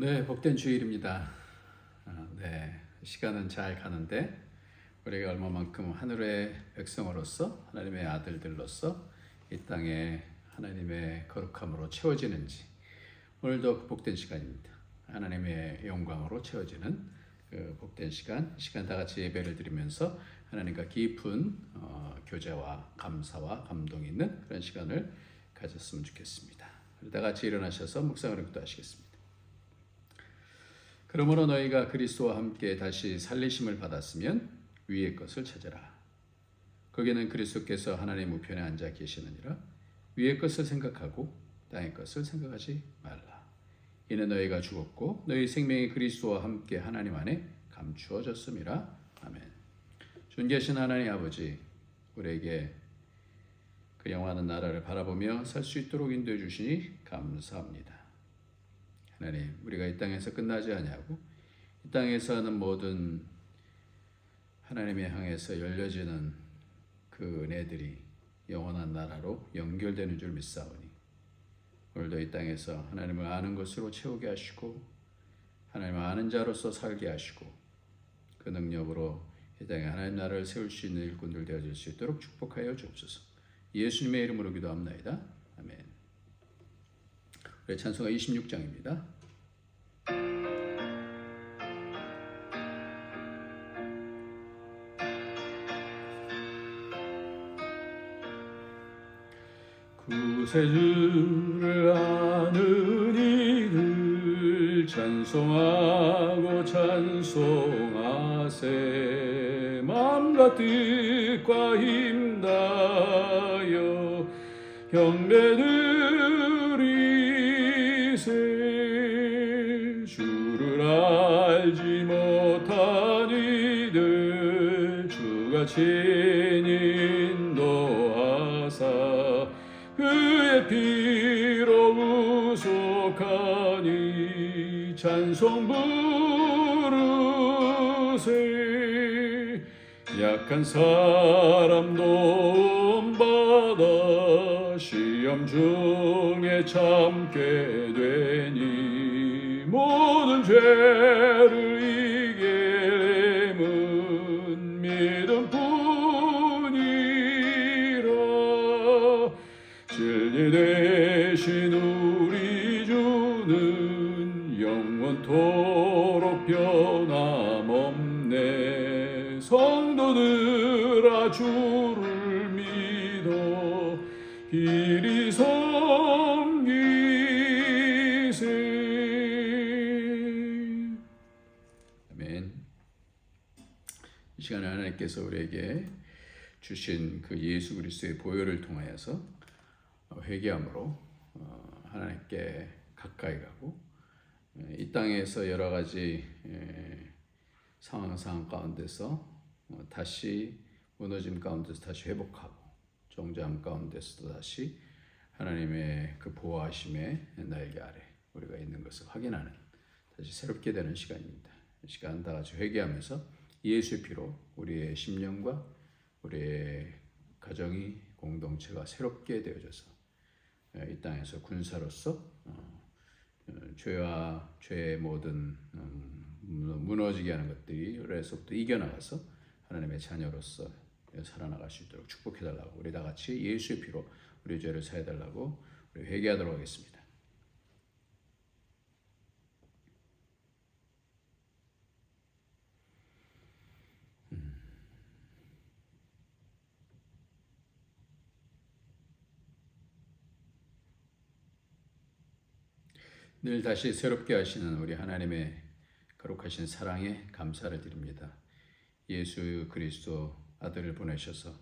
네, 복된 주일입니다. 네, 시간은 잘 가는데 우리가 얼마만큼 하늘의 백성으로서 하나님의 아들들로서 이 땅에 하나님의 거룩함으로 채워지는지 오늘도 복된 시간입니다. 하나님의 영광으로 채워지는 그 복된 시간 다 같이 예배를 드리면서 하나님과 깊은 교제와 감사와 감동이 있는 그런 시간을 가졌으면 좋겠습니다. 다 같이 일어나셔서 묵상을 기도하시겠습니다. 그러므로 너희가 그리스도와 함께 다시 살리심을 받았으면 위의 것을 찾아라. 거기는 그리스도께서 하나님 우편에 앉아 계시느니라. 위의 것을 생각하고 땅의 것을 생각하지 말라. 이는 너희가 죽었고 너희 생명이 그리스도와 함께 하나님 안에 감추어졌음이라. 아멘. 존귀하신 하나님 아버지, 우리에게 그 영원한 나라를 바라보며 살 수 있도록 인도해 주시니 감사합니다. 하나님, 우리가 이 땅에서 끝나지 아니하고 이 땅에서 하는 모든 하나님의 향해서 열려지는 그 은혜들이 영원한 나라로 연결되는 줄 믿사오니 오늘도 이 땅에서 하나님을 아는 것으로 채우게 하시고 하나님을 아는 자로서 살게 하시고 그 능력으로 이 땅에 하나님 나라를 세울 수 있는 일꾼들 되어질 수 있도록 축복하여 주옵소서. 예수님의 이름으로 기도합나이다. 아멘. 우리 찬송가 26장입니다. 구세주를 아는 이를 찬송하고 찬송하세. 마음과 뜻과 힘 다하여 경배드리세. 주를 알지 못한 이들 주가 친히 인도하사 그의 피로 구속하니 찬송 부르세. 약한 사람 도움받아 시험 중에 참게 되니 모든 죄를 이기려면 믿음뿐이라. 진리 되신 우리 주는 영원토록 변함없네. 성도들아 주를 믿어 길이 섬기세. 아멘. 이 시간에 하나님께서 우리에게 주신 그 예수 그리스도의 보혈을 통하여서 회개함으로 하나님께 가까이 가고 이 땅에서 여러 가지 상황 가운데서 다시 무너짐 가운데서 다시 회복하고 정죄함 가운데서도 다시 하나님의 그 보호하심의 날개 아래 우리가 있는 것을 확인하는 다시 새롭게 되는 시간입니다. 이 시간 다 같이 회개하면서 예수의 피로 우리의 심령과 우리의 가정이 공동체가 새롭게 되어져서 이 땅에서 군사로서 죄와 죄의 모든 무너지게 하는 것들에서부터 이겨나가서 하나님의 자녀로서 살아나갈 수 있도록 축복해달라고 우리 다 같이 예수의 피로 우리 죄를 사해달라고 우리 회개하도록 하겠습니다. 늘 다시 새롭게 하시는 우리 하나님의 거룩하신 사랑에 감사를 드립니다. 예수 그리스도 아들을 보내셔서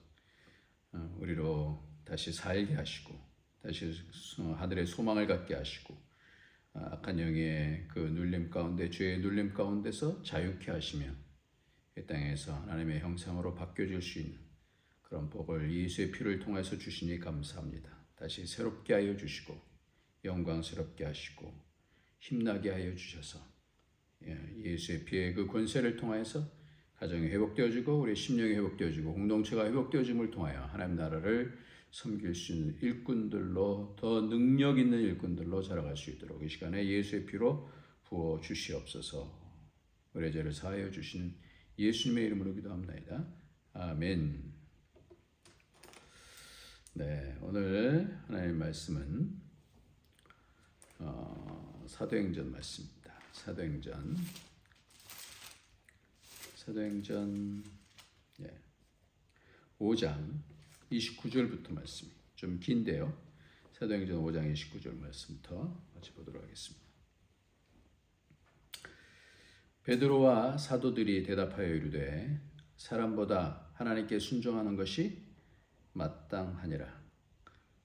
우리로 다시 살게 하시고 다시 하늘의 소망을 갖게 하시고 악한 영의 그 눌림 가운데 죄의 눌림 가운데서 자유케 하시며 이 땅에서 하나님의 형상으로 바뀌어질 수 있는 그런 복을 예수의 피를 통해서 주시니 감사합니다. 다시 새롭게 하여 주시고 영광스럽게 하시고 힘나게 하여 주셔서 예수의 피의 그 권세를 통하여서 가정이 회복되어지고 우리 심령이 회복되어지고 공동체가 회복되어짐을 통하여 하나님 나라를 섬길 수 있는 일꾼들로 더 능력 있는 일꾼들로 자라갈 수 있도록 이 시간에 예수의 피로 부어 주시옵소서. 우리의 죄를 사하여 주시는 예수님의 이름으로 기도합나이다. 아멘. 네, 오늘 하나님의 말씀은 사도행전 말씀입니다. 사도행전 5장 29절부터 말씀이 좀 긴데요. 사도행전 5장 29절 말씀부터 같이 보도록 하겠습니다. 베드로와 사도들이 대답하여 이르되 사람보다 하나님께 순종하는 것이 마땅하니라.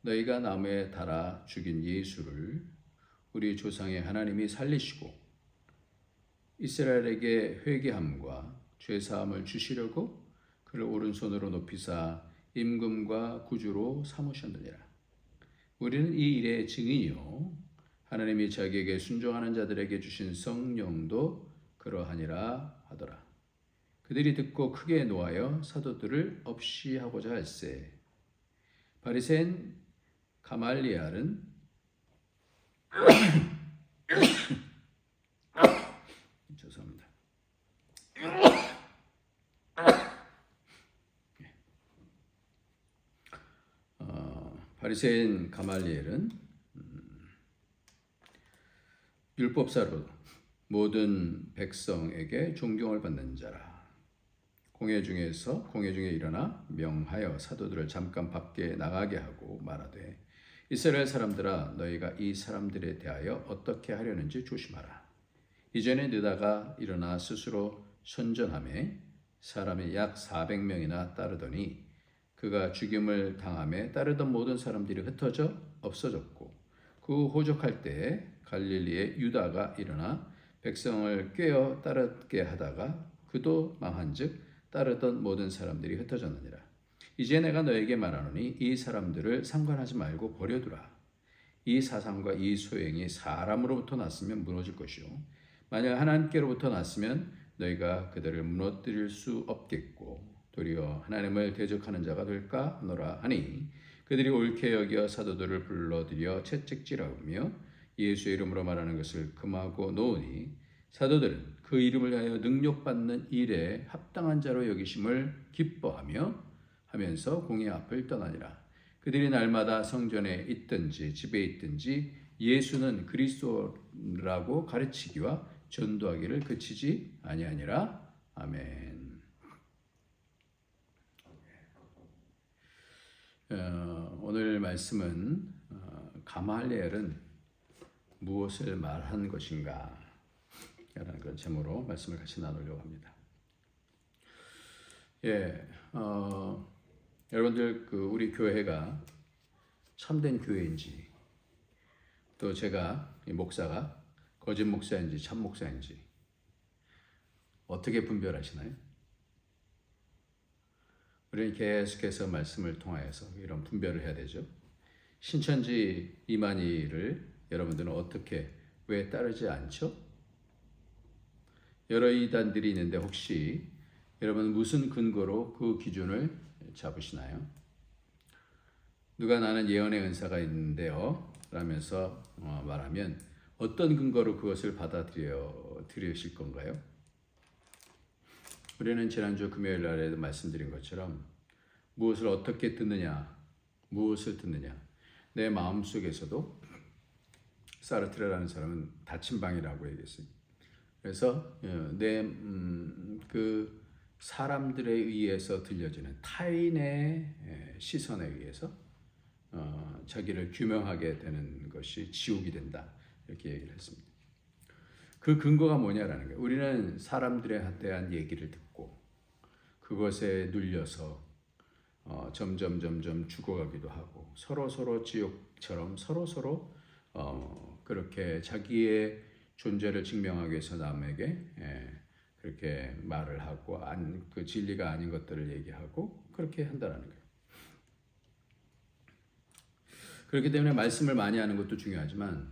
너희가 나무에 달아 죽인 예수를 우리 조상의 하나님이 살리시고 이스라엘에게 회개함과 죄사함을 주시려고 그를 오른손으로 높이사 임금과 구주로 삼으셨느니라. 우리는 이 일의 증인이요 하나님이 자기에게 순종하는 자들에게 주신 성령도 그러하니라 하더라. 그들이 듣고 크게 노하여 사도들을 없이하고자 할세. 바리새인 가말리엘은 죄송합니다. 바리새인 가말리엘은 율법사로 모든 백성에게 존경을 받는 자라. 공회 중에 일어나 명하여 사도들을 잠깐 밖에 나가게 하고 말하되 이스라엘 사람들아 너희가 이 사람들에 대하여 어떻게 하려는지 조심하라. 이전에 느다가 일어나 스스로 선전하매 사람이 약 400명이나 따르더니 그가 죽임을 당함에 따르던 모든 사람들이 흩어져 없어졌고 그 호적할 때에 갈릴리의 유다가 일어나 백성을 꾀어 따르게 하다가 그도 망한즉 따르던 모든 사람들이 흩어졌느니라. 이제 내가 너에게 말하노니 이 사람들을 상관하지 말고 버려두라. 이 사상과 이 소행이 사람으로부터 났으면 무너질 것이요 만약 하나님께로부터 났으면 너희가 그들을 무너뜨릴 수 없겠고 도리어 하나님을 대적하는 자가 될까 하노라 하니 그들이 옳게 여겨 사도들을 불러들여 채찍질하며 예수의 이름으로 말하는 것을 금하고 놓으니 사도들은 그 이름을 위하여 능력받는 일에 합당한 자로 여기심을 기뻐하며 하면서 공의 앞을 떠나니라. 그들이 날마다 성전에 있든지 집에 있든지 예수는 그리스도라고 가르치기와 전도하기를 그치지 아니하니라. 아멘. 오늘 말씀은 가말리엘은 무엇을 말한 것인가 라는 그런 제목으로 말씀을 같이 나누려고 합니다. 여러분들 우리 교회가 참된 교회인지 또 제가 이 목사가 거짓 목사인지 참 목사인지 어떻게 분별하시나요? 우리는 계속해서 말씀을 통하여서 이런 분별을 해야 되죠. 신천지 이만희를 여러분들은 어떻게 왜 따르지 않죠? 여러 이단들이 있는데 혹시 여러분 무슨 근거로 그 기준을 잡으시나요? 누가 나는 예언의 은사가 있는데요 라면서 말하면 어떤 근거로 그것을 받아들이실 건가요? 우리는 지난주 금요일 날에도 말씀드린 것처럼 무엇을 어떻게 듣느냐, 무엇을 듣느냐. 내 마음속에서도 사르트르라는 사람은 닫힌 방이라고 얘기했어요. 그래서 그 사람들에 의해서 들려지는 타인의 시선에 의해서 자기를 규명하게 되는 것이 지옥이 된다. 이렇게 얘기를 했습니다. 그 근거가 뭐냐라는 거예요. 우리는 사람들에 대한 얘기를 듣고 그것에 눌려서 점점 죽어가기도 하고 서로 지옥처럼 서로 그렇게 자기의 존재를 증명하기 위해서 남에게 그렇게 말을 하고 그 진리가 아닌 것들을 얘기하고 그렇게 한다는 거예요. 그렇기 때문에 말씀을 많이 하는 것도 중요하지만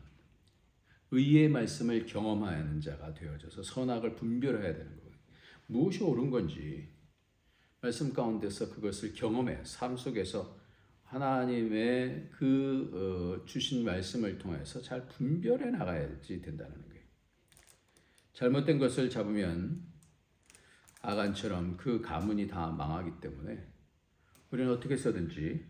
의의 말씀을 경험하는 자가 되어져서 선악을 분별해야 되는 거예요. 무엇이 옳은 건지 말씀 가운데서 그것을 경험해 삶 속에서 하나님의 주신 말씀을 통해서 잘 분별해 나가야지 된다는 거예요. 잘못된 것을 잡으면 아간처럼 그 가문이 다 망하기 때문에 우리는 어떻게 써든지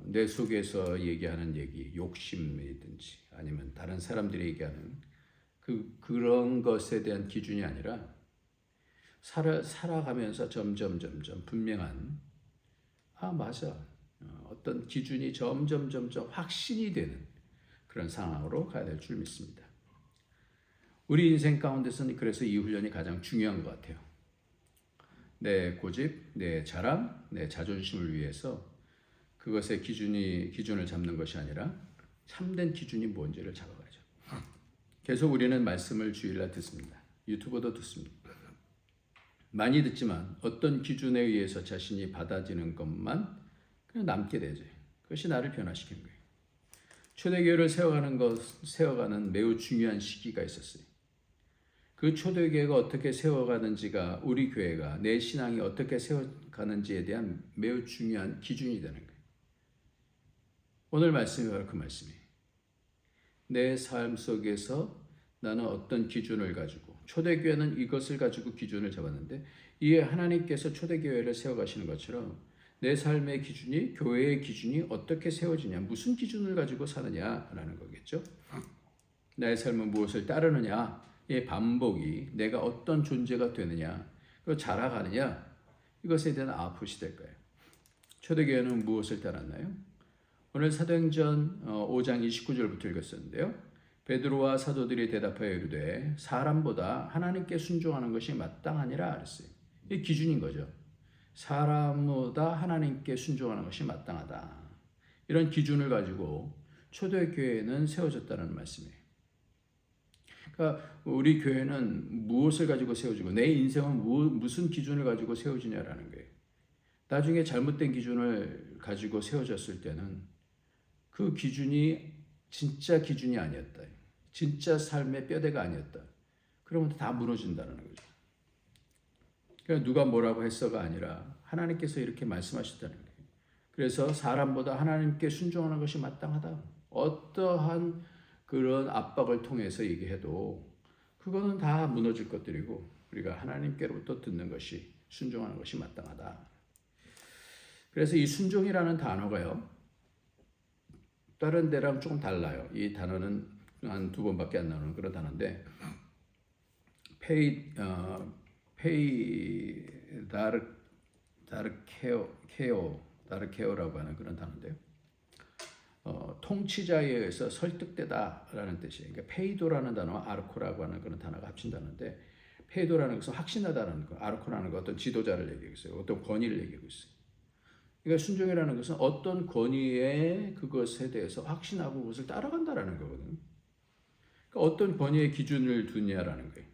내 속에서 얘기하는 얘기, 욕심이든지 아니면 다른 사람들이 얘기하는 그런 것에 대한 기준이 아니라 살아가면서 점점 분명한 맞아 어떤 기준이 점점 확신이 되는 그런 상황으로 가야 될 줄 믿습니다. 우리 인생 가운데서는 그래서 이 훈련이 가장 중요한 것 같아요. 내 고집, 내 자랑, 내 자존심을 위해서 그것의 기준을 잡는 것이 아니라 참된 기준이 뭔지를 잡아가죠. 계속 우리는 말씀을 주일날 듣습니다. 유튜브도 듣습니다. 많이 듣지만 어떤 기준에 의해서 자신이 받아지는 것만 그냥 남게 되죠. 그것이 나를 변화시키는 거예요. 초대교회를 세워가는 매우 중요한 시기가 있었어요. 그 초대교회가 어떻게 세워가는지가 우리 교회가 내 신앙이 어떻게 세워가는지에 대한 매우 중요한 기준이 되는 거예요. 오늘 말씀이 바로 그 말씀이에요. 내 삶 속에서 나는 어떤 기준을 가지고 초대교회는 이것을 가지고 기준을 잡았는데 이에 하나님께서 초대교회를 세워가시는 것처럼 내 삶의 기준이 교회의 기준이 어떻게 세워지냐 무슨 기준을 가지고 사느냐라는 거겠죠. 나의 삶은 무엇을 따르느냐 이 반복이 내가 어떤 존재가 되느냐 그리고 자라가느냐 이것에 대한 아웃풋이 될 거예요. 초대교회는 무엇을 따랐나요? 오늘 사도행전 5장 29절부터 읽었었는데요. 베드로와 사도들이 대답하여 이르되 사람보다 하나님께 순종하는 것이 마땅하니라 그랬어요. 이 기준인 거죠. 사람보다 하나님께 순종하는 것이 마땅하다. 이런 기준을 가지고 초대교회는 세워졌다는 말씀이에요. 그러니까 우리 교회는 무엇을 가지고 세워지고 내 인생은 무슨 기준을 가지고 세워지냐라는 거예요. 나중에 잘못된 기준을 가지고 세워졌을 때는 그 기준이 진짜 기준이 아니었다. 진짜 삶의 뼈대가 아니었다. 그러면 다 무너진다는 거죠. 그러니까 누가 뭐라고 했어가 아니라 하나님께서 이렇게 말씀하셨다는 거예요. 그래서 사람보다 하나님께 순종하는 것이 마땅하다. 어떠한 그런 압박을 통해서 얘기해도 그거는 다 무너질 것들이고 우리가 하나님께로부터 듣는 것이 순종하는 것이 마땅하다. 그래서 이 순종이라는 단어가요. 다른 데랑 조금 달라요. 이 단어는 한 2번밖에 안 나오는 그런 단어인데 다르케오라고 하는 그런 단어인데요. 통치자에 의해서 설득되다라는 뜻이에요. 그러니까 페이도라는 단어와 아르코라고 하는 그런 단어가 합친 단어인데 페이도라는 것은 확신하다라는 거, 아르코라는 거 어떤 지도자를 얘기하고 있어요. 어떤 권위를 얘기하고 있어요. 그러니까 순종이라는 것은 어떤 권위의 그것에 대해서 확신하고 그것을 따라간다라는 거거든요. 그러니까 어떤 권위의 기준을 두냐라는 거예요.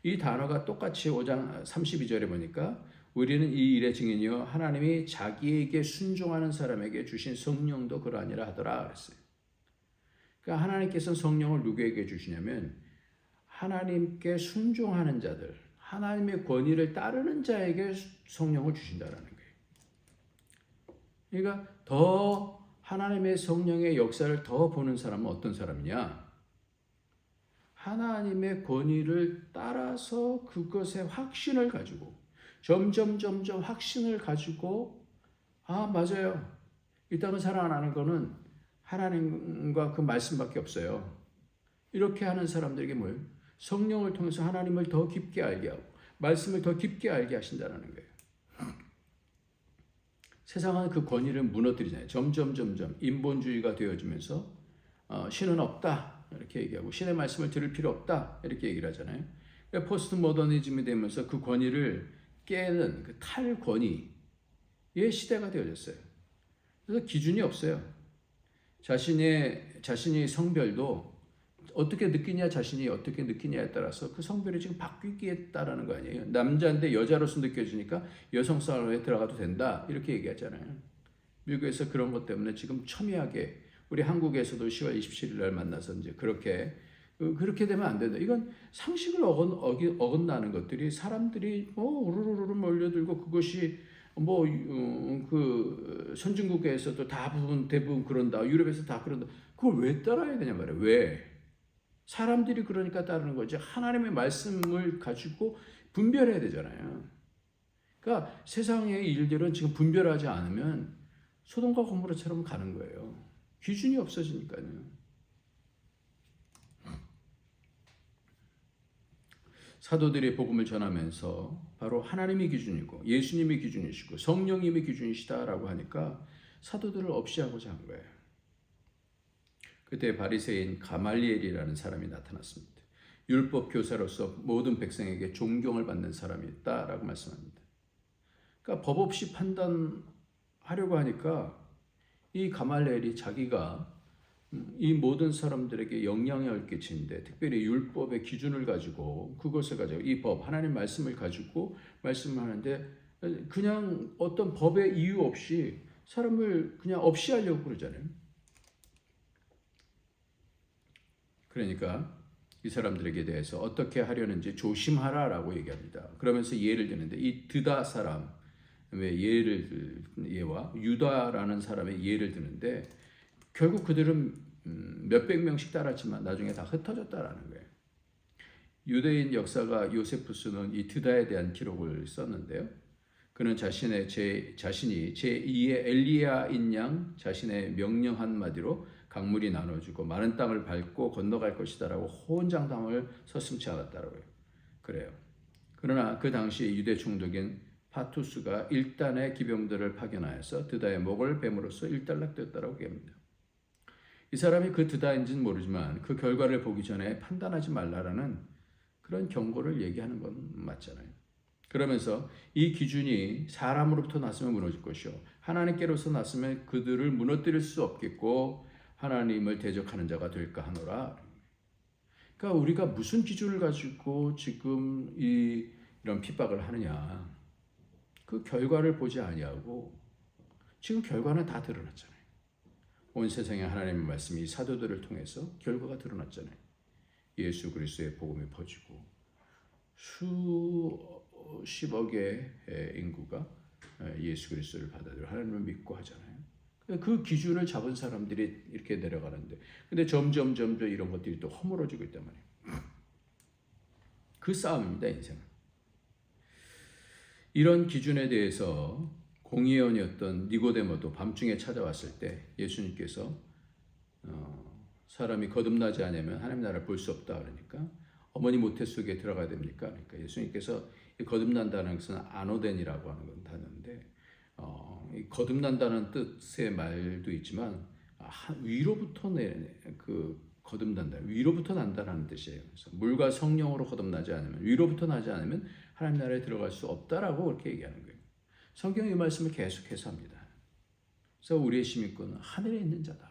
이 단어가 똑같이 5장 32절에 보니까 우리는 이 일의 증인이요 하나님이 자기에게 순종하는 사람에게 주신 성령도 그러하니라 하더라 그랬어요. 그러니까 하나님께서는 성령을 누구에게 주시냐면 하나님께 순종하는 자들, 하나님의 권위를 따르는 자에게 성령을 주신다라는 거예요. 그러니까 더 하나님의 성령의 역사를 더 보는 사람은 어떤 사람이냐? 하나님의 권위를 따라서 그것에 확신을 가지고 점점 확신을 가지고 맞아요. 이 땅을 살아가는 거는 하나님과 그 말씀밖에 없어요. 이렇게 하는 사람들에게 뭐예요? 성령을 통해서 하나님을 더 깊게 알게 하고 말씀을 더 깊게 알게 하신다는 거예요. 세상은 그 권위를 무너뜨리잖아요. 점점 인본주의가 되어지면서 신은 없다 이렇게 얘기하고 신의 말씀을 들을 필요 없다 이렇게 얘기를 하잖아요. 그러니까 포스트 모더니즘이 되면서 그 권위를 깨는 그 탈권위의 시대가 되어졌어요. 그래서 기준이 없어요. 자신의 성별도 어떻게 느끼냐 자신이 어떻게 느끼냐에 따라서 그 성별이 지금 바뀌겠다라는 거 아니에요. 남자인데 여자로서 느껴지니까 여성 사회에 들어가도 된다 이렇게 얘기하잖아요. 미국에서 그런 것 때문에 지금 첨예하게 우리 한국에서도 10월 27일 날 만나서 이제 그렇게 되면 안 된다. 이건 상식을 어긋나는 것들이 사람들이 우르르르 몰려들고 그것이 그 선진국에서도 대부분 그런다. 유럽에서 다 그런다. 그걸 왜 따라야 되냐 말이에요. 왜? 사람들이 그러니까 따르는 거지. 하나님의 말씀을 가지고 분별해야 되잖아요. 그러니까 세상의 일들은 지금 분별하지 않으면 소돔과 고모라처럼 가는 거예요. 기준이 없어지니까요. 사도들이 복음을 전하면서 바로 하나님이 기준이고 예수님이 기준이시고 성령님이 기준이시다라고 하니까 사도들을 없이 하고자 한 거예요. 그때 바리새인 가말리엘이라는 사람이 나타났습니다. 율법 교사로서 모든 백성에게 존경을 받는 사람이 있다라고 말씀합니다. 그러니까 법 없이 판단하려고 하니까 이 가말리엘이 자기가 이 모든 사람들에게 영향을 끼치는데 특별히 율법의 기준을 가지고 그것을 가지고 이 법 하나님 말씀을 가지고 말씀을 하는데 그냥 어떤 법의 이유 없이 사람을 그냥 없이 하려고 그러잖아요. 그러니까 이 사람들에게 대해서 어떻게 하려는지 조심하라라고 얘기합니다. 그러면서 예를 드는데 이 드다 사람의 예와 유다라는 사람의 예를 드는데 결국 그들은 몇백 명씩 따랐지만 나중에 다 흩어졌다라는 거예요. 유대인 역사가 요세푸스는 이 드다에 대한 기록을 썼는데요. 그는 자신이 제2의 엘리야인 양 자신의 명령 한마디로 강물이 나눠주고 마른 땅을 밟고 건너갈 것이다라고 호언장담을 서슴지 않았다고요. 그래요. 그러나 그 당시 유대 총독인 파투스가 일단의 기병들을 파견하여서 드다의 목을 뱀으로써 일단락되었다고 얘기합니다. 이 사람이 그 드다인지는 모르지만 그 결과를 보기 전에 판단하지 말라라는 그런 경고를 얘기하는 건 맞잖아요. 그러면서 이 기준이 사람으로부터 났으면 무너질 것이요 하나님께로서 났으면 그들을 무너뜨릴 수 없겠고 하나님을 대적하는 자가 될까 하노라. 그러니까 우리가 무슨 기준을 가지고 지금 이런 핍박을 하느냐. 그 결과를 보지 아니하고 지금 결과는 다 드러났잖아요. 온 세상에 하나님의 말씀이 사도들을 통해서 결과가 드러났잖아요. 예수 그리스도의 복음이 퍼지고 수십억의 인구가 예수 그리스도를 받아들여 하나님을 믿고 하잖아요. 그 기준을 잡은 사람들이 이렇게 내려가는데 근데 점점 이런 것들이 또 허물어지고 있단 말이에요. 그 싸움입니다, 인생은. 이런 기준에 대해서 공의원이었던 니고데모도 밤중에 찾아왔을 때 예수님께서 사람이 거듭나지 않으면 하나님 나라를 볼 수 없다 그러니까 어머니 모태 속에 들어가야 됩니까? 그러니까 예수님께서 거듭난다는 것은 아노덴이라고 하는 건 단어인데 거듭난다는 뜻의 말도 있지만 위로부터 거듭난다, 위로부터 난다라는 뜻이에요. 그래서 물과 성령으로 거듭나지 않으면 위로부터 나지 않으면 하나님 나라에 들어갈 수 없다라고 그렇게 얘기하는 거예요. 성경이 이 말씀을 계속해서 합니다. 그래서 우리의 시민권은 하늘에 있는 자다.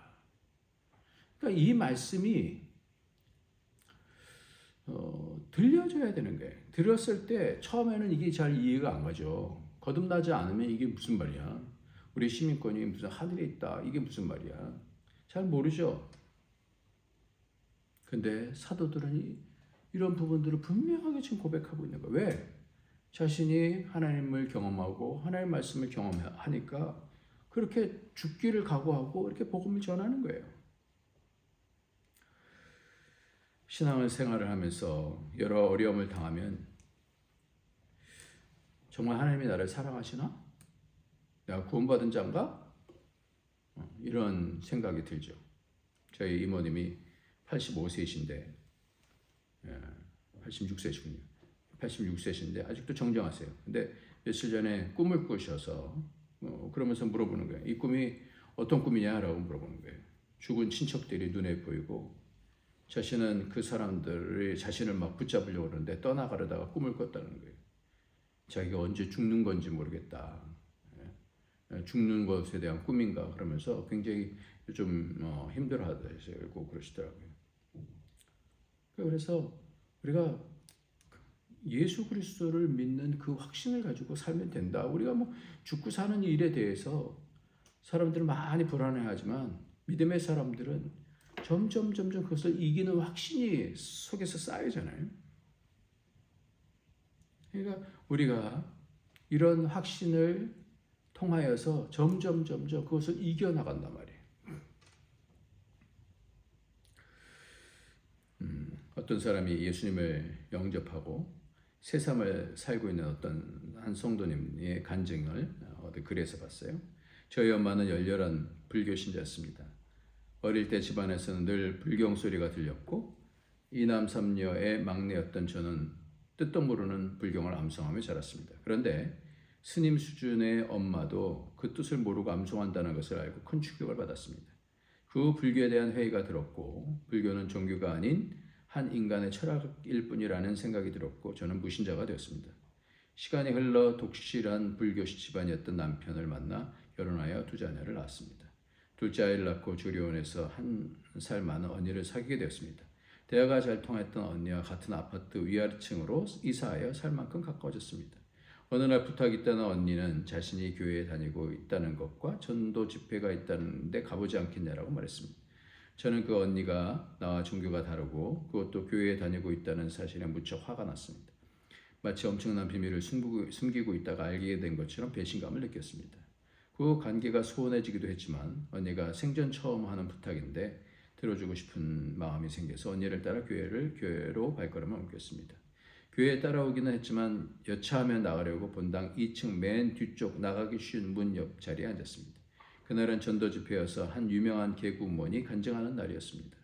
그러니까 이 말씀이 들려줘야 되는 거예요. 들었을 때 처음에는 이게 잘 이해가 안 가죠. 거듭나지 않으면 이게 무슨 말이야? 우리 시민권이 무슨 하늘에 있다. 이게 무슨 말이야? 잘 모르죠. 근데 사도들은 이런 부분들을 분명하게 지금 고백하고 있는 거예요. 왜? 자신이 하나님을 경험하고 하나님의 말씀을 경험하니까 그렇게 죽기를 각오하고 이렇게 복음을 전하는 거예요. 신앙을 생활을 하면서 여러 어려움을 당하면 정말 하나님이 나를 사랑하시나? 내가 구원받은 자인가? 이런 생각이 들죠. 저희 이모님이 85세이신데 86세시군요. 86세신데 아직도 정정하세요. 근데 며칠 전에 꿈을 꾸셔서 그러면서 물어보는 거예요. 이 꿈이 어떤 꿈이냐라고 물어보는 거예요. 죽은 친척들이 눈에 보이고 자신은 그 사람들이 자신을 막 붙잡으려고 그러는데 떠나가려다가 꿈을 꿨다는 거예요. 자기가 언제 죽는 건지 모르겠다. 죽는 것에 대한 꿈인가 그러면서 굉장히 좀 힘들어하고 그러시더라고요. 그래서 우리가 예수 그리스도를 믿는 그 확신을 가지고 살면 된다. 우리가 뭐 죽고 사는 일에 대해서 사람들은 많이 불안해하지만 믿음의 사람들은 점점 그것을 이기는 확신이 속에서 쌓이잖아요. 그러니까 우리가 이런 확신을 통하여서 점점 그것을 이겨나간단 말이에요. 어떤 사람이 예수님을 영접하고 새 삶을 살고 있는 어떤 한 성도님의 간증을 어디 글에서 봤어요. 저희 엄마는 열렬한 불교 신자였습니다. 어릴 때 집안에서는 늘 불경 소리가 들렸고 이남 삼녀의 막내였던 저는 뜻도 모르는 불경을 암송하며 자랐습니다. 그런데 스님 수준의 엄마도 그 뜻을 모르고 암송한다는 것을 알고 큰 충격을 받았습니다. 그 후 불교에 대한 회의가 들었고 불교는 종교가 아닌 한 인간의 철학일 뿐이라는 생각이 들었고 저는 무신자가 되었습니다. 시간이 흘러 독실한 불교시 집안이었던 남편을 만나 결혼하여 두 자녀를 낳았습니다. 둘째 아이를 낳고 주료원에서 1살 많은 언니를 사귀게 되었습니다. 대화가 잘 통했던 언니와 같은 아파트 위아래층으로 이사하여 살 만큼 가까워졌습니다. 어느 날 부탁이 있다는 언니는 자신이 교회에 다니고 있다는 것과 전도 집회가 있다는데 가보지 않겠냐라고 말했습니다. 저는 그 언니가 나와 종교가 다르고 그것도 교회에 다니고 있다는 사실에 무척 화가 났습니다. 마치 엄청난 비밀을 숨기고 있다가 알게 된 것처럼 배신감을 느꼈습니다. 그 관계가 소원해지기도 했지만 언니가 생전 처음 하는 부탁인데 들어주고 싶은 마음이 생겨서 언니를 따라 교회로 발걸음을 옮겼습니다. 교회에 따라오기는 했지만 여차하면 나가려고 본당 2층 맨 뒤쪽 나가기 쉬운 문 옆 자리에 앉았습니다. 그날은 전도 집회여서 한 유명한 개구먼이 간증하는 날이었습니다.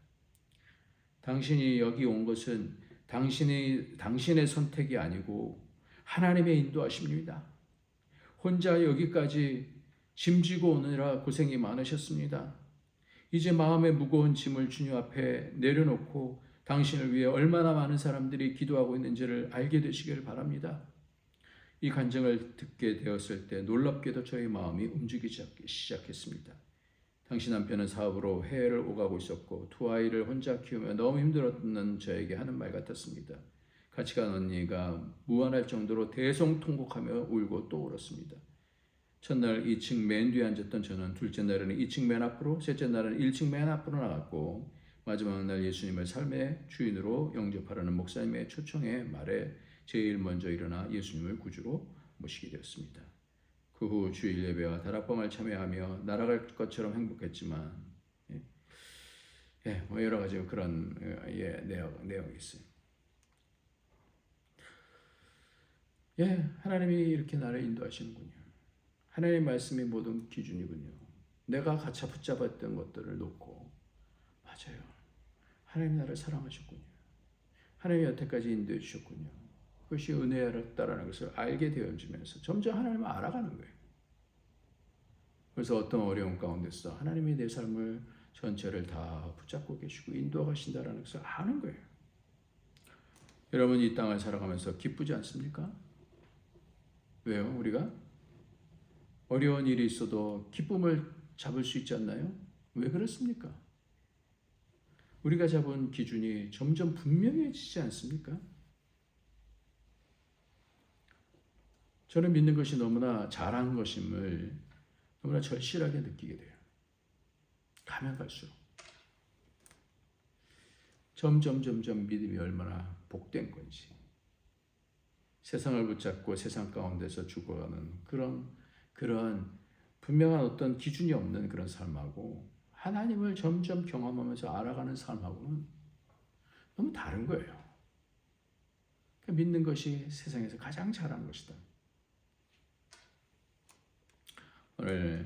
당신이 여기 온 것은 당신의 선택이 아니고 하나님의 인도하심입니다. 혼자 여기까지 짐지고 오느라 고생이 많으셨습니다. 이제 마음의 무거운 짐을 주님 앞에 내려놓고 당신을 위해 얼마나 많은 사람들이 기도하고 있는지를 알게 되시길 바랍니다. 이 간증을 듣게 되었을 때 놀랍게도 저의 마음이 움직이기 시작했습니다. 당신 남편은 사업으로 해외를 오가고 있었고 두 아이를 혼자 키우며 너무 힘들었던 저에게 하는 말 같았습니다. 같이 간 언니가 무안할 정도로 대성통곡하며 울고 또 울었습니다. 첫날 2층 맨 뒤에 앉았던 저는 둘째 날에는 2층 맨 앞으로, 셋째 날에는 1층 맨 앞으로 나갔고 마지막 날 예수님을 삶의 주인으로 영접하라는 목사님의 초청의 말에 제일 먼저 일어나 예수님을 구주로 모시게 되었습니다. 그 후 주일 예배와 다락방을 참여하며 날아갈 것처럼 행복했지만 뭐 여러 가지 그런 내용이 있어요. 하나님이 이렇게 나를 인도하시는군요. 하나님의 말씀이 모든 기준이군요. 내가 가차 붙잡았던 것들을 놓고 맞아요. 하나님 나를 사랑하셨군요. 하나님이 여태까지 인도해 주셨군요. 그것이 은혜였다라는 것을 알게 되어지면서 점점 하나님을 알아가는 거예요. 그래서 어떤 어려움 가운데서 하나님이 내 삶을 전체를 다 붙잡고 계시고 인도하신다라는 것을 아는 거예요. 여러분 이 땅을 살아가면서 기쁘지 않습니까? 왜요? 우리가 어려운 일이 있어도 기쁨을 잡을 수 있지 않나요? 왜 그렇습니까? 우리가 잡은 기준이 점점 분명해지지 않습니까? 저는 믿는 것이 너무나 잘한 것임을 너무나 절실하게 느끼게 돼요. 가면 갈수록. 점점 믿음이 얼마나 복된 건지. 세상을 붙잡고 세상 가운데서 죽어가는 그런 분명한 어떤 기준이 없는 그런 삶하고 하나님을 점점 경험하면서 알아가는 삶하고는 너무 다른 거예요. 그러니까 믿는 것이 세상에서 가장 잘한 것이다. 오늘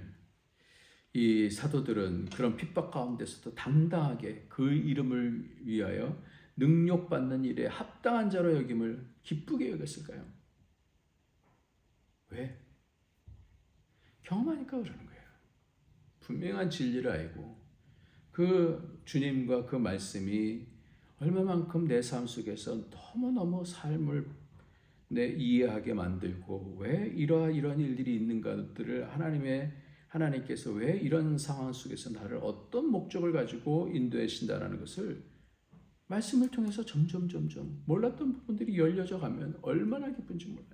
이 사도들은 그런 핍박 가운데서도 당당하게 그 이름을 위하여 능욕받는 일에 합당한 자로 여김을 기쁘게 여겼을까요? 왜? 경험하니까 그러는 거예요. 분명한 진리를 알고 그 주님과 그 말씀이 얼마만큼 내 삶 속에서 너무너무 삶을 이해하게 만들고 왜 이런 일들이 있는가들을 하나님께서 왜 이런 상황 속에서 나를 어떤 목적을 가지고 인도하신다라는 것을 말씀을 통해서 점점 몰랐던 부분들이 열려져 가면 얼마나 기쁜지 몰라요.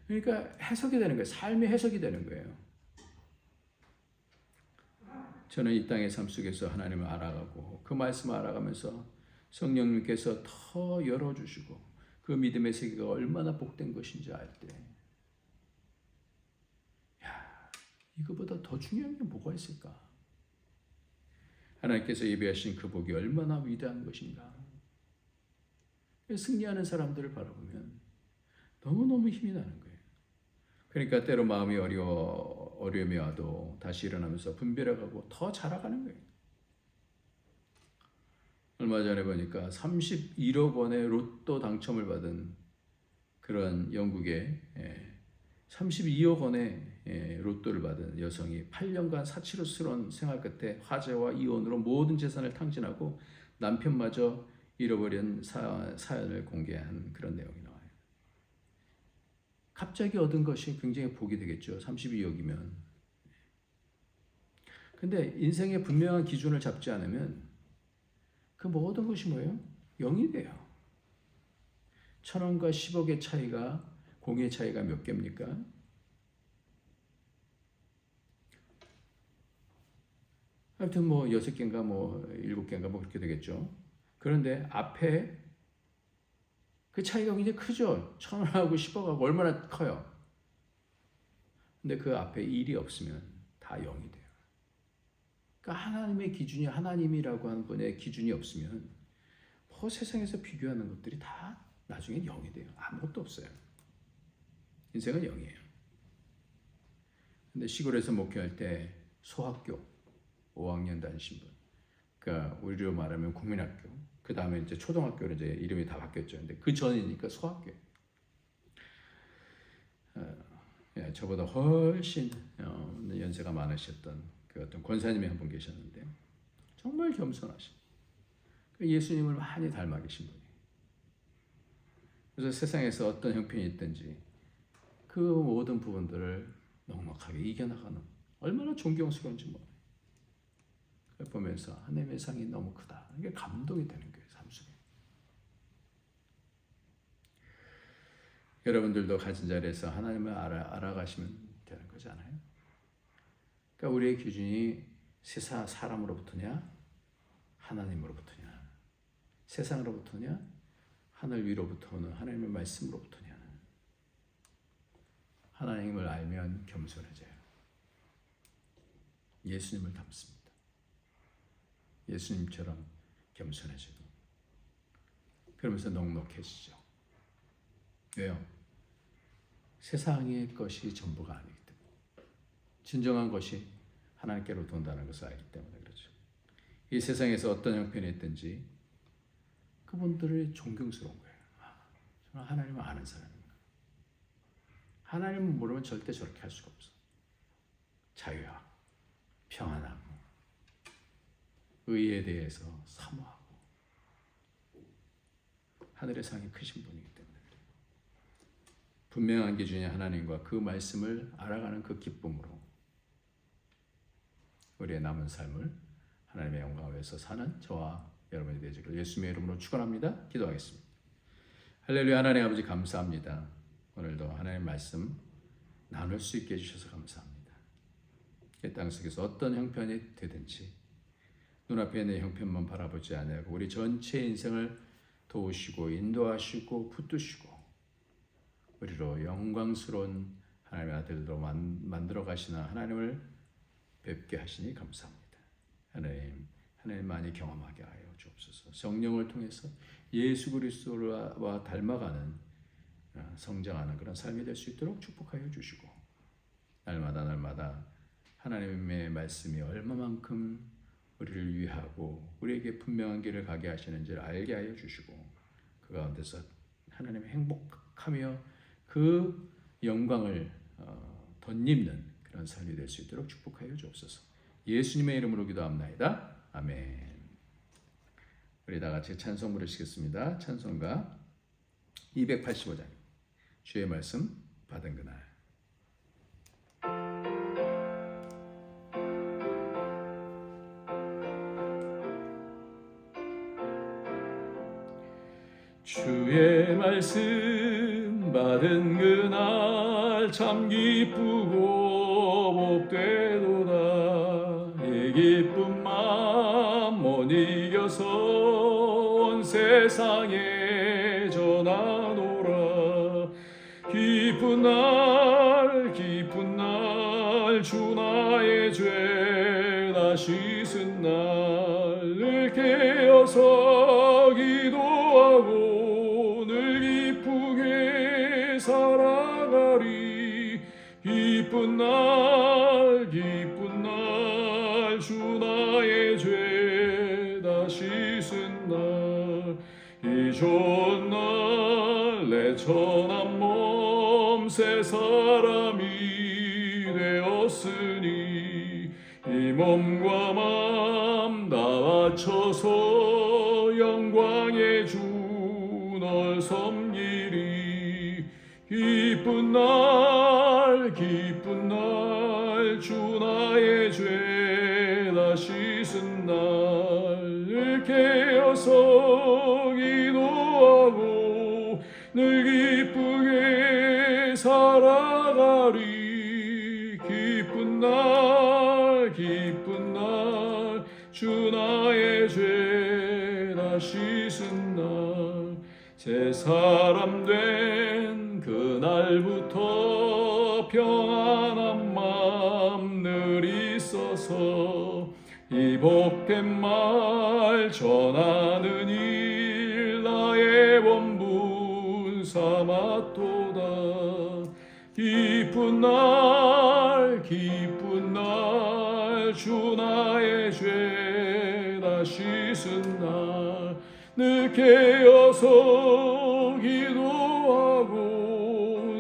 그러니까 해석이 되는 거예요. 삶의 해석이 되는 거예요. 저는 이 땅의 삶 속에서 하나님을 알아가고 그 말씀을 알아가면서 성령님께서 더 열어주시고 그 믿음의 세계가 얼마나 복된 것인지 알 때 이거보다 더 중요한 게 뭐가 있을까? 하나님께서 예비하신 그 복이 얼마나 위대한 것인가. 승리하는 사람들을 바라보면 너무너무 힘이 나는 거예요. 그러니까 때로 마음이 어려움이 와도 다시 일어나면서 분별해가고 더 자라가는 거예요. 얼마 전에 보니까 31억 원의 로또 당첨을 받은 그런 영국의 32억 원의 로또를 받은 여성이 8년간 사치스러운 생활 끝에 화재와 이혼으로 모든 재산을 탕진하고 남편마저 잃어버린 사연을 공개한 그런 내용이 나와요. 갑자기 얻은 것이 굉장히 복이 되겠죠. 32억이면. 근데 인생의 분명한 기준을 잡지 않으면 그 모든 것이 뭐예요? 0이 돼요. 1,000원과 10억의 차이가, 공의 차이가 몇 개입니까? 하여튼 뭐 6개인가 뭐 7개인가 뭐 그렇게 되겠죠. 그런데 앞에 그 차이가 굉장히 크죠. 1,000원하고 10억하고 얼마나 커요. 근데 그 앞에 1이 없으면 다 0이 돼요. 그러니까 하나님의 기준이, 하나님이라고 하는 분의 기준이 없으면 뭐 세상에서 비교하는 것들이 다 나중에 0이 돼요. 아무것도 없어요. 인생은 0이에요. 근데 시골에서 목회할 때 소학교 5학년 다니신 분, 그러니까 우리로 말하면 국민학교, 그 다음에 이제 초등학교로 이제 이름이 다 바뀌었죠. 근데 그 전이니까 소학교. 저보다 훨씬 연세가 많으셨던 그 어떤 권사님이 한 분 계셨는데 정말 겸손하신, 예수님을 많이 닮아 계신 분이. 그래서 세상에서 어떤 형편이 있든지 그 모든 부분들을 넉넉하게 이겨나가는, 얼마나 존경스러운지 몰라요. 그걸 보면서 하나님의 상이 너무 크다. 이게 감동이 되는 거예요, 삶 속에. 여러분들도 가진 자리에서 하나님을 알아가시면 되는 거잖아요. 그러니까 우리의 기준이 사람으로부터냐, 하나님으로부터냐, 세상으로부터냐, 하늘 위로부터 오는 하나님의 말씀으로부터냐. 하나님을 알면 겸손해져요. 예수님을 닮습니다. 예수님처럼 겸손해지고 그러면서 넉넉해지죠. 왜요? 세상의 것이 전부가 아니기 때문에, 진정한 것이 하나님께로부터 온다는 것을 알기 때문에 그렇죠. 이 세상에서 어떤 형편이 있든지 그분들이 존경스러운 거예요. 저는 하나님을 아는 사람입니다. 하나님을 모르면 절대 저렇게 할 수가 없어. 자유하고 평안하고 의에 대해서 사모하고 하늘의 상이 크신 분이기 때문에 분명한 기준이 하나님과 그 말씀을 알아가는 그 기쁨으로 우리의 남은 삶을 하나님의 영광을 위해서 사는 저와 여러분이 되시길 예수님의 이름으로 축원합니다. 기도하겠습니다. 할렐루야. 하나님 아버지 감사합니다. 오늘도 하나님의 말씀 나눌 수 있게 해주셔서 감사합니다. 이 땅 속에서 어떤 형편이 되든지 눈앞에 있는 형편만 바라보지 않고 우리 전체 인생을 도우시고 인도하시고 붙드시고 우리로 영광스러운 하나님의 아들로 만들어 가시는 하나님을 뵙게 하시니 감사합니다. 하나님 많이 경험하게 하여 주옵소서. 성령을 통해서 예수 그리스도와 닮아가는 성장하는 그런 삶이 될 수 있도록 축복하여 주시고 날마다 하나님의 말씀이 얼마만큼 우리를 위하고 우리에게 분명한 길을 가게 하시는지를 알게 하여 주시고 그 가운데서 하나님의 행복하며 그 영광을 덧입는 그런 삶이 될 수 있도록 축복하여 주옵소서. 예수님의 이름으로 기도합나이다. 아멘. 우리 다 같이 찬송 부르시겠습니다. 찬송가 285장 주의 말씀 받은 그날. 주의 말씀 받은 그날 참 기쁘고 복되도다. 이 기쁜 마음 못 이겨서 온 세상에 전하노라. 기쁜 날 주 나의 죄 다 씻은 날 깨어서 기도하고 늘 기쁘게 살아가리. 기쁜 날 주 나의 죄 다 씻은 날, 이 좋은 날 내 천한 몸 새 사람이 되었으니, 이 몸과 맘 다 바쳐서 영광의 주 널 섬기리. 기쁜 날 주 나의 죄 다 씻은 날, 깨어서 기도하고 늘 기쁘게 살아가리. 기쁜 날 주 나의 죄 다 씻은 날, 새 사람 된 그날부터 평안한 마음 늘 있어서 이 복된 말 전하는 일 나의 원분 삼았도다. 기쁜 날 주 나의 죄 다 씻은 날, 늘 깨어서 기도하고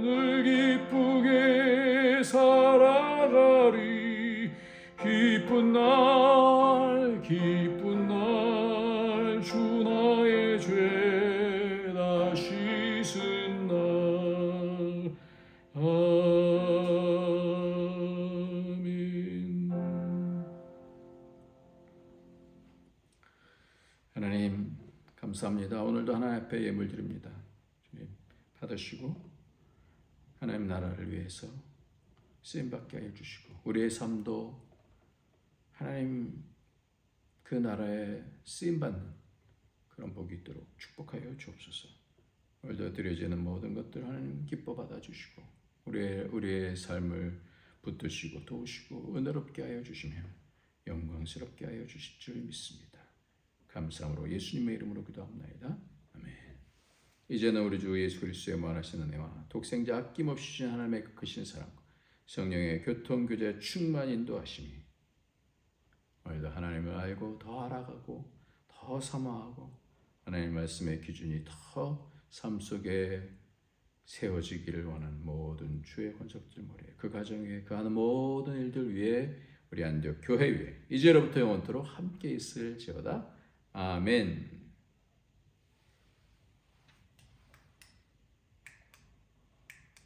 늘 기쁘게 살아가리. 기쁜 날 주 나의 죄 다 씻은 날. 아멘. 하나님 감사합니다. 오늘도 하나님 앞에 예물 드립니다. 주님 받으시고 하나님 나라를 위해서 쓰임받게 하여 주시고, 우리의 삶도 하나님 그 나라에 쓰임받는 그런 복이 있도록 축복하여 주옵소서. 오늘도 드려지는 모든 것들 하나님 기뻐 받아주시고 우리의 삶을 붙드시고 도우시고 은혜롭게 하여 주시며 영광스럽게 하여 주실 줄 믿습니다. 감사함으로 예수님의 이름으로 기도합나이다. 아멘. 이제는 우리 주 예수 그리스도의 무한하신 은혜와 독생자 아낌없이 주신 하나님의 크신 사랑, 성령의 교통교제 충만 인도하심이 오늘도 하나님을 알고 더 알아가고 더 사모하고 하나님 말씀의 기준이 더 삶 속에 세워지기를 원하는 모든 주의 권속들 모래, 그 가정에 그 하는 모든 일들 위에 우리 안디옥 교회 위에 이제로부터 영원토록 함께 있을지어다. 아멘.